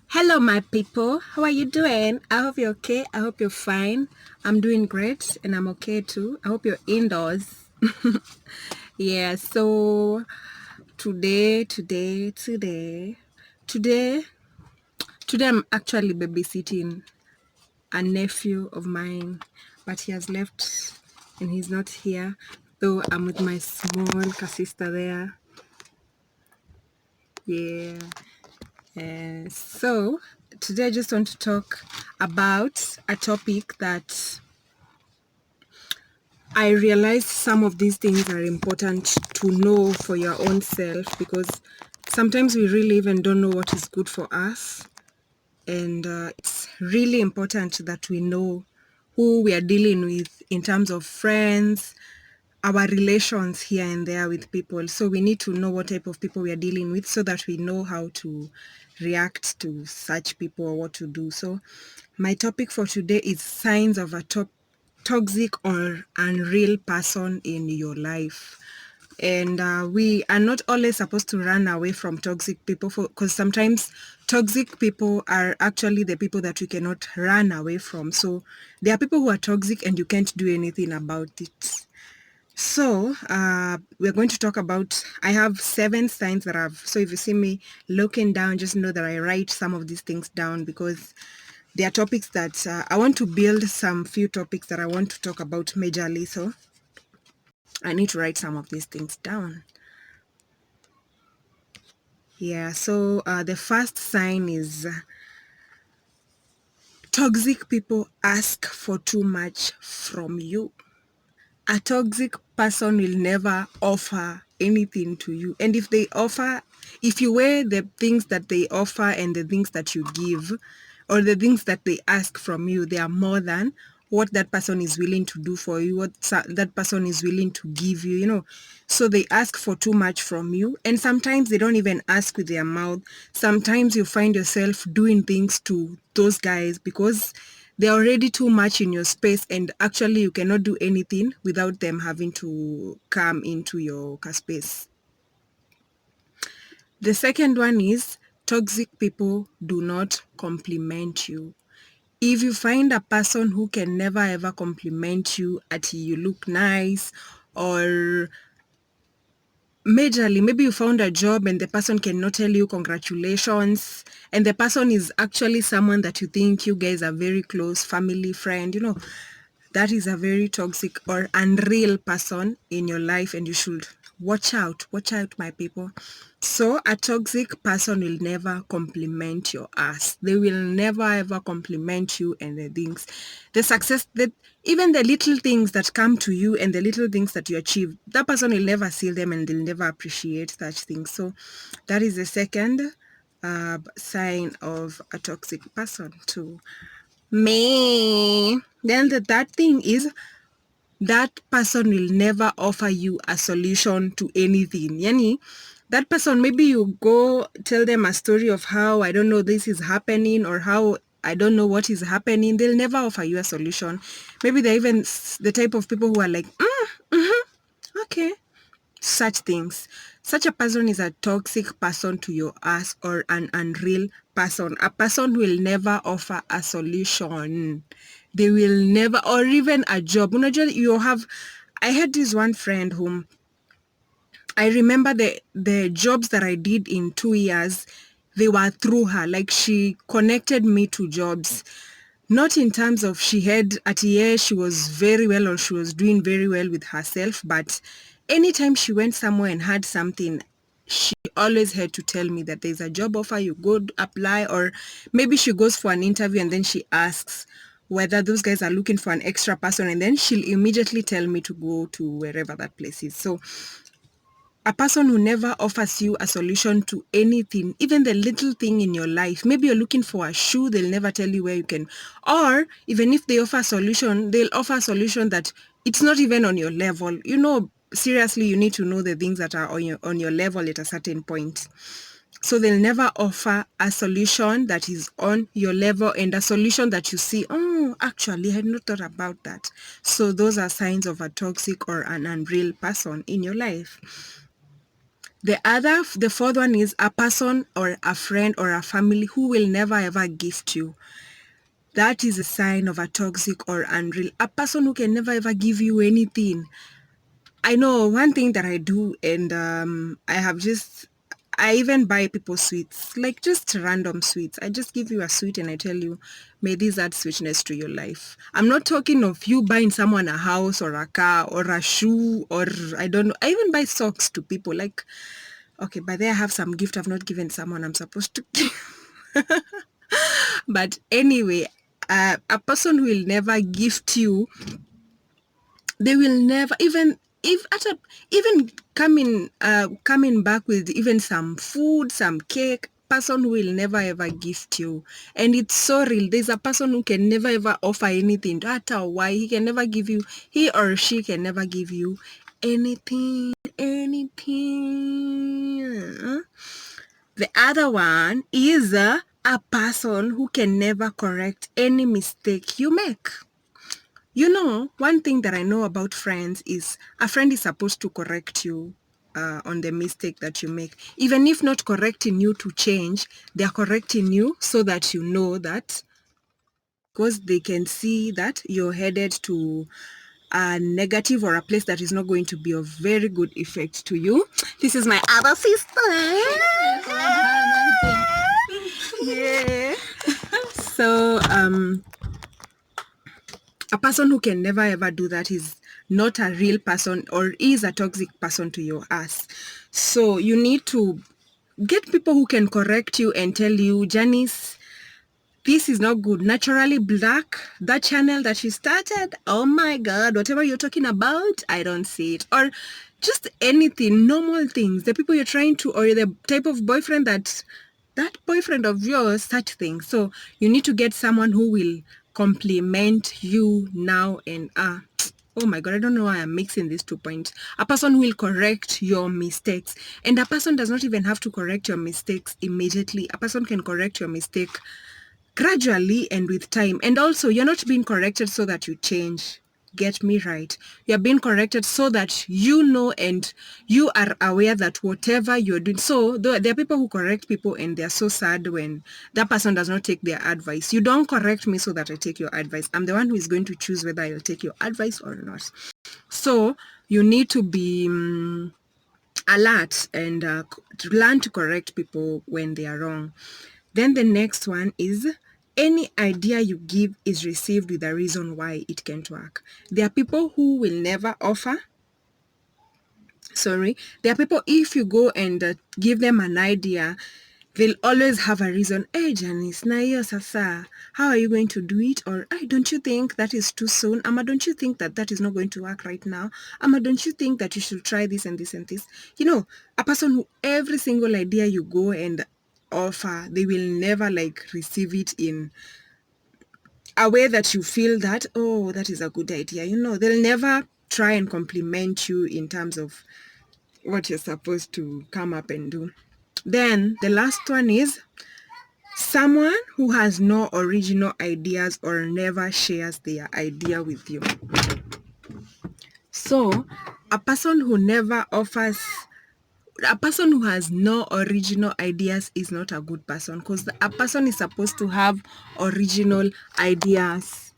Hello, my people. How are you doing? I hope you're okay. I hope you're fine. I'm doing great and I'm okay too. I hope you're indoors. Yeah, so today, I'm actually babysitting a nephew of mine, but he has left and he's not here. Though I'm with my small sister there. Yeah. So today I just want to talk about a topic that I realized some of these things are important to know for your own self, because sometimes we really even don't know what is good for us. And it's really important that we know who we are dealing with in terms of friends, our relations here and there with people. So we need to know what type of people we are dealing with so that we know how to react to such people or what to do. So my topic for today is signs of a toxic or unreal person in your life. And we are not always supposed to run away from toxic people, because sometimes toxic people are actually the people that we cannot run away from. So there are people who are toxic and you can't do anything about it. So we're going to talk about, I have 7 signs that so if you see me looking down, just know that I write some of these things down, because there are topics that I want to build some few topics that I want to talk about majorly. So I need to write some of these things down. Yeah, so the first sign is toxic people ask for too much from you. A toxic person will never offer anything to you. And if they offer, if you weigh the things that they offer and the things that you give, or the things that they ask from you, they are more than what that person is willing to do for you, what that person is willing to give you, So they ask for too much from you. And sometimes they don't even ask with their mouth. Sometimes you find yourself doing things to those guys because they're already too much in your space, and actually you cannot do anything without them having to come into your space. The second one is toxic people do not compliment you. If you find a person who can never ever compliment you at you look nice, or majorly maybe you found a job and the person cannot tell you congratulations, and the person is actually someone that you think you guys are very close, family, friend, that is a very toxic or unreal person in your life, and you should watch out, my people. So a toxic person will never compliment your ass. They will never ever compliment you and the things, the success, that even the little things that come to you and the little things that you achieve, that person will never see them and they'll never appreciate such things. So that is the second sign of a toxic person to me. Then the third thing is that person will never offer you a solution to anything. Yani, that person, maybe you go tell them a story of how, I don't know, this is happening, or how, I don't know what is happening. They'll never offer you a solution. Maybe they're even the type of people who are like, okay, such things. Such a person is a toxic person to your ass, or an unreal person. A person who will never offer a solution. They will never, or even a job. I had this one friend whom I remember the jobs that I did in 2 years, they were through her. Like, she connected me to jobs. Not in terms of she had at a year she was very well or she was doing very well with herself, but anytime she went somewhere and had something, she always had to tell me that there's a job offer, you go apply. Or maybe she goes for an interview and then she asks whether those guys are looking for an extra person, and then she'll immediately tell me to go to wherever that place is. So a person who never offers you a solution to anything, even the little thing in your life. Maybe you're looking for a shoe, they'll never tell you where you can. Or even if they offer a solution, they'll offer a solution that it's not even on your level. Seriously, you need to know the things that are on your level at a certain point. So they'll never offer a solution that is on your level, and a solution that you see, oh, actually, I had not thought about that. So those are signs of a toxic or an unreal person in your life. The fourth one is a person or a friend or a family who will never ever gift you. That is a sign of a toxic or unreal. A person who can never ever give you anything. I know one thing that I do, and I even buy people sweets, like just random sweets. I just give you a sweet and I tell you, may this add sweetness to your life. I'm not talking of you buying someone a house or a car or a shoe or I don't know. I even buy socks to people. Like, okay, by there I have some gift I've not given someone I'm supposed to give. But anyway, a person who will never gift you, they will never even coming back with even some food, some cake. Person who will never ever gift you, and it's so real. There's a person who can never ever offer anything. That's why he can never give you. He or she can never give you anything. The other one is a person who can never correct any mistake you make. You know, one thing that I know about friends is a friend is supposed to correct you on the mistake that you make. Even if not correcting you to change, they are correcting you so that you know that, because they can see that you're headed to a negative or a place that is not going to be of very good effect to you. This is my other sister. Yeah. So, a person who can never ever do that is not a real person or is a toxic person to your ass. So you need to get people who can correct you and tell you, Janice, this is not good. Naturally Black, that channel that you started, oh my God, whatever you're talking about, I don't see it. Or just anything, normal things, the people you're trying to, or the type of boyfriend that boyfriend of yours, such things. So you need to get someone who will compliment you now and oh my God, I don't know why I'm mixing these 2 points. A person who will correct your mistakes. And a person does not even have to correct your mistakes immediately. A person can correct your mistake gradually and with time. And also, you're not being corrected so that you change. Get me right. You're being corrected so that you know and you are aware that whatever you're doing. So there are people who correct people and they're so sad when that person does not take their advice. You don't correct me so that I take your advice. I'm the one who is going to choose whether I'll take your advice or not. So you need to be alert and learn to correct people when they are wrong. Then the next one is, any idea you give is received with a reason why it can't work. There are people who will never offer. There are people, if you go and give them an idea, they'll always have a reason. Hey, Janice, na hiyo sasa, how are you going to do it? Or, hey, don't you think that is too soon? Ama, don't you think that that is not going to work right now? Ama, don't you think that you should try this and this and this? You know, a person who every single idea you go and offer, they will never like receive it in a way that you feel that, oh, that is a good idea. You know, they'll never try and compliment you in terms of what you're supposed to come up and do. Then the last one is someone who has no original ideas or never shares their idea with you. So a person who never offers, a person who has no original ideas is not a good person, because a person is supposed to have original ideas.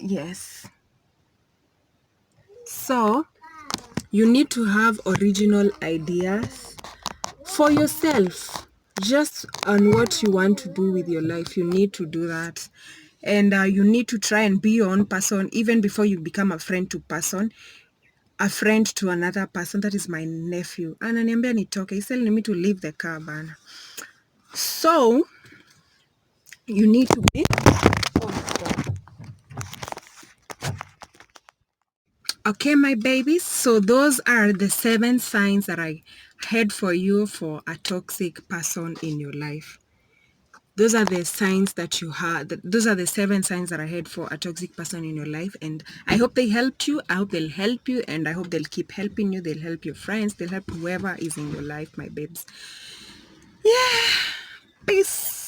Yes. So you need to have original ideas for yourself, just on what you want to do with your life. You need to do that. And you need to try and be your own person even before you become a friend to person. A friend to another person. That is my nephew. Ananiambia nitoke. He's telling me to leave the car, bana. So you need to be. Okay, my babies. So those are the 7 signs that I had for you for a toxic person in your life. Those are the signs that you have. Those are the 7 signs that I had for a toxic person in your life. And I hope they helped you. I hope they'll help you. And I hope they'll keep helping you. They'll help your friends. They'll help whoever is in your life, my babes. Yeah. Peace.